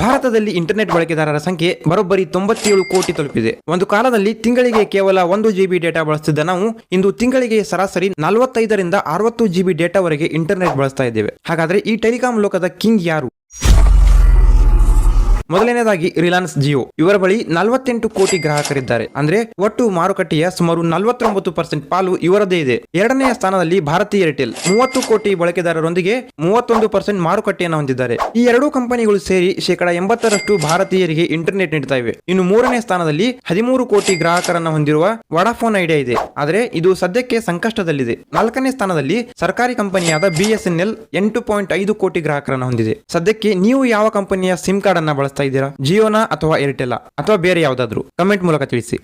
ಭಾರತದಲ್ಲಿ ಇಂಟರ್ನೆಟ್ ಬಳಕೆದಾರರ ಸಂಖ್ಯೆ ಬರೋಬ್ಬರಿ 97 ಕೋಟಿ ತಲುಪಿದೆ. ಒಂದು ಕಾಲದಲ್ಲಿ ತಿಂಗಳಿಗೆ ಕೇವಲ 1 GB ಡೇಟಾ ಬಳಸುತ್ತಿದ್ದ ನಾವು ಇಂದು ತಿಂಗಳಿಗೆ ಸರಾಸರಿ 45ರಿಂದ 60 GB ಡೇಟಾವರೆಗೆ ಇಂಟರ್ನೆಟ್ ಬಳಸ್ತಾ ಇದ್ದೇವೆ. ಹಾಗಾದ್ರೆ ಈ ಟೆಲಿಕಾಂ ಲೋಕದ ಕಿಂಗ್ ಯಾರು? ಮೊದಲನೇದಾಗಿ ರಿಲಯನ್ಸ್ ಜಿಯೋ. ಇವರ ಬಳಿ 48 ಕೋಟಿ ಗ್ರಾಹಕರಿದ್ದಾರೆ. ಅಂದ್ರೆ ಒಟ್ಟು ಮಾರುಕಟ್ಟೆಯ ಸುಮಾರು 49% ಪಾಲು ಇವರದೇ ಇದೆ. ಎರಡನೆಯ ಸ್ಥಾನದಲ್ಲಿ ಭಾರತಿ ಏರ್ಟೆಲ್ 30 ಕೋಟಿ ಬಳಕೆದಾರರೊಂದಿಗೆ 31% ಮಾರುಕಟ್ಟೆಯನ್ನು ಹೊಂದಿದ್ದಾರೆ. ಈ ಎರಡೂ ಕಂಪನಿಗಳು ಸೇರಿ 80% ಭಾರತೀಯರಿಗೆ ಇಂಟರ್ನೆಟ್ ನೀಡ್ತಾ ಇವೆ. ಇನ್ನು ಮೂರನೇ ಸ್ಥಾನದಲ್ಲಿ 13 ಕೋಟಿ ಗ್ರಾಹಕರನ್ನು ಹೊಂದಿರುವ ವಡಾಫೋನ್ ಐಡಿಯಾ ಇದೆ. ಆದರೆ ಇದು ಸದ್ಯಕ್ಕೆ ಸಂಕಷ್ಟದಲ್ಲಿದೆ. ನಾಲ್ಕನೇ ಸ್ಥಾನದಲ್ಲಿ ಸರ್ಕಾರಿ ಕಂಪನಿಯಾದ BSNL 8.5 ಕೋಟಿ ಗ್ರಾಹಕರನ್ನು ಹೊಂದಿದೆ. ಸದ್ಯಕ್ಕೆ ನೀವು ಯಾವ ಕಂಪನಿಯ ಸಿಮ್ ಕಾರ್ಡ್ ಅನ್ನ ಬಳಸ್ತಾ ಇದ್ದೀರಾ? ಜಿಯೋನಾ ಅಥವಾ ಏರ್ಟೆಲ್ ಅಥವಾ ಬೇರೆ ಯಾವುದಾದ್ರೂ? ಕಮೆಂಟ್ ಮೂಲಕ ತಿಳಿಸಿ.